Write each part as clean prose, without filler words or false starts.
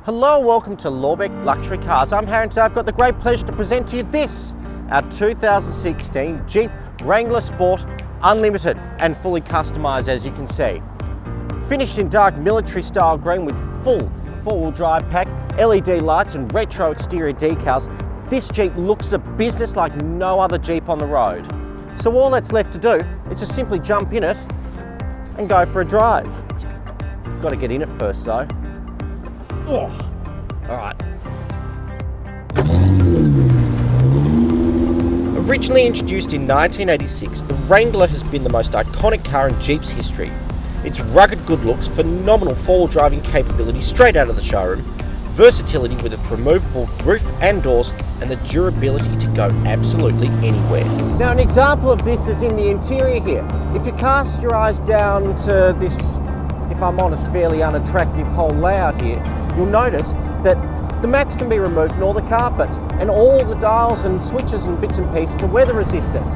Hello, welcome to Lorbek Luxury Cars. I'm Harry and today I've got the great pleasure to present to you this, our 2016 Jeep Wrangler Sport Unlimited and fully customised, as you can see. Finished in dark military style green with full four-wheel drive pack, LED lights and retro exterior decals, this Jeep looks a business like no other Jeep on the road. So all that's left to do is to simply jump in it and go for a drive. Got to get in it first though. Oh, all right. Originally introduced in 1986, the Wrangler has been the most iconic car in Jeep's history. Its rugged good looks, phenomenal four-wheel driving capability straight out of the showroom, versatility with its removable roof and doors, and the durability to go absolutely anywhere. Now an example of this is in the interior here. If you cast your eyes down to this, if I'm honest, fairly unattractive whole layout here, you'll notice that the mats can be removed and all the carpets, and all the dials and switches and bits and pieces are weather resistant.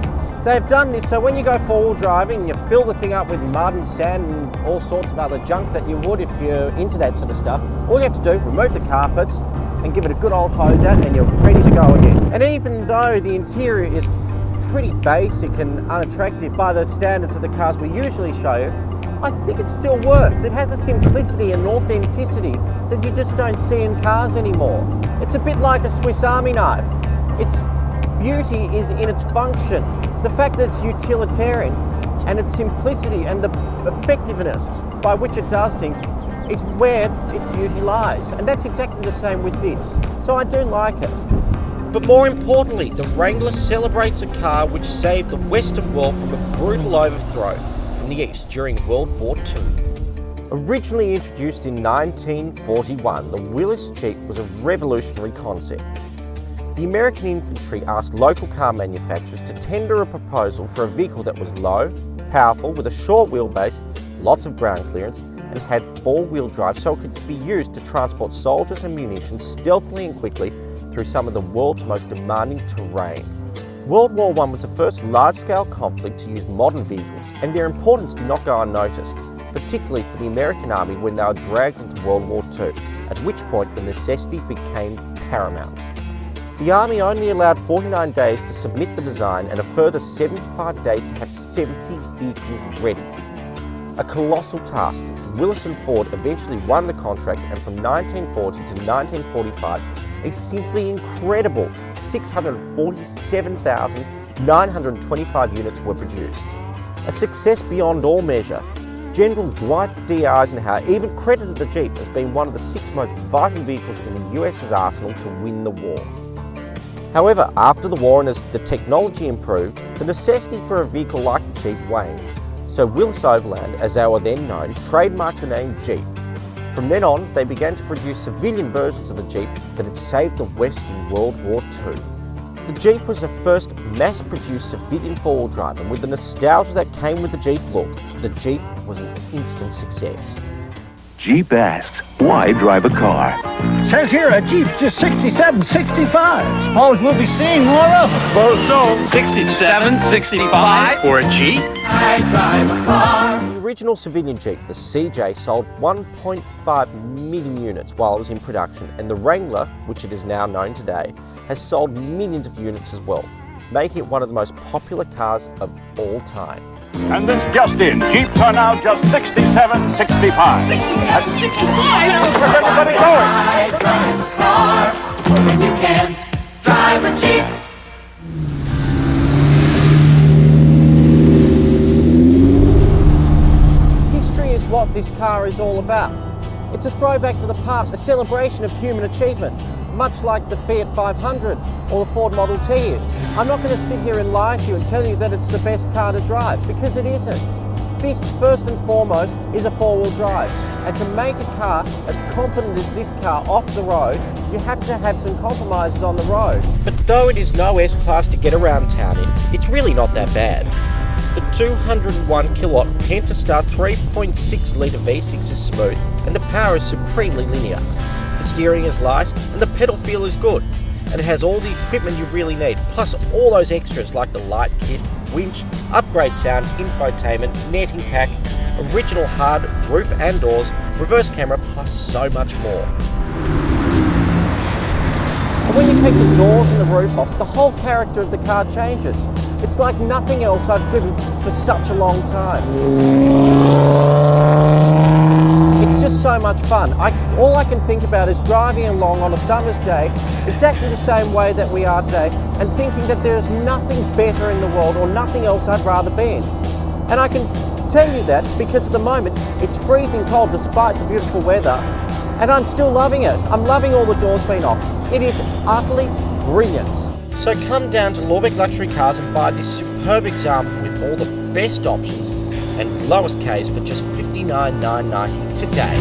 They've done this so when you go four-wheel driving and you fill the thing up with mud and sand and all sorts of other junk that you would if you're into that sort of stuff, all you have to do, remove the carpets and give it a good old hose out and you're ready to go again. And even though the interior is pretty basic and unattractive by the standards of the cars we usually show you, I think it still works. It has a simplicity and authenticity that you just don't see in cars anymore. It's a bit like a Swiss Army knife. Its beauty is in its function. The fact that it's utilitarian and its simplicity and the effectiveness by which it does things is where its beauty lies. And that's exactly the same with this. So I do like it. But more importantly, the Wrangler celebrates a car which saved the Western world from a brutal overthrow from the East during World War II. Originally introduced in 1941, the Willys Jeep was a revolutionary concept. The American infantry asked local car manufacturers to tender a proposal for a vehicle that was low, powerful, with a short wheelbase, lots of ground clearance, and had four-wheel drive so it could be used to transport soldiers and munitions stealthily and quickly through some of the world's most demanding terrain. World War I was the first large-scale conflict to use modern vehicles, and their importance did not go unnoticed, particularly for the American Army when they were dragged into World War II, at which point the necessity became paramount. The Army only allowed 49 days to submit the design and a further 75 days to have 70 vehicles ready. A colossal task. Willys and Ford eventually won the contract, and from 1940 to 1945, a simply incredible 647,925 units were produced. A success beyond all measure. General Dwight D. Eisenhower even credited the Jeep as being one of the 6 most vital vehicles in the US's arsenal to win the war. However, after the war and as the technology improved, the necessity for a vehicle like the Jeep waned. So Willys Overland, as they were then known, trademarked the name Jeep. From then on, they began to produce civilian versions of the Jeep that had saved the West in World War II. The Jeep was the first mass-produced civilian four-wheel drive, and with the nostalgia that came with the Jeep look, the Jeep was an instant success. Jeep asks, why drive a car? Says here a Jeep's just 67, 65. Suppose we'll be seeing more of them. Suppose so. 67, 65 for a Jeep? I drive a car. The original civilian Jeep, the CJ, sold 1.5 million units while it was in production, and the Wrangler, which it is now known today, has sold millions of units as well, making it one of the most popular cars of all time. And this just in, Jeeps are now just 67, 65. 67, 65? Where's everybody going? I drive a car. When you can drive a Jeep. History is what this car is all about. It's a throwback to the past, a celebration of human achievement, much like the Fiat 500 or the Ford Model T is. I'm not going to sit here and lie to you and tell you that it's the best car to drive, because it isn't. This, first and foremost, is a four-wheel drive. And to make a car as competent as this car off the road, you have to have some compromises on the road. But though it is no S-Class to get around town in, it's really not that bad. The 201 kilowatt Pentastar 3.6 litre V6 is smooth, and the power is supremely linear. The steering is light and the pedal feel is good, and it has all the equipment you really need, plus all those extras like the light kit, winch, upgrade sound, infotainment, netting pack, original hard roof and doors, reverse camera, plus so much more. when you take the doors and the roof off, the whole character of the car changes. It's like nothing else I've driven for such a long time. It's just so much fun. All I can think about is driving along on a summer's day, exactly the same way that we are today, and thinking that there is nothing better in the world or nothing else I'd rather be in. And I can tell you that because at the moment it's freezing cold despite the beautiful weather, and I'm still loving it. I'm loving all the doors being off. It is utterly brilliant. So come down to Lorbek Luxury Cars and buy this superb example with all the best options and lowest Ks for just $59,990 today.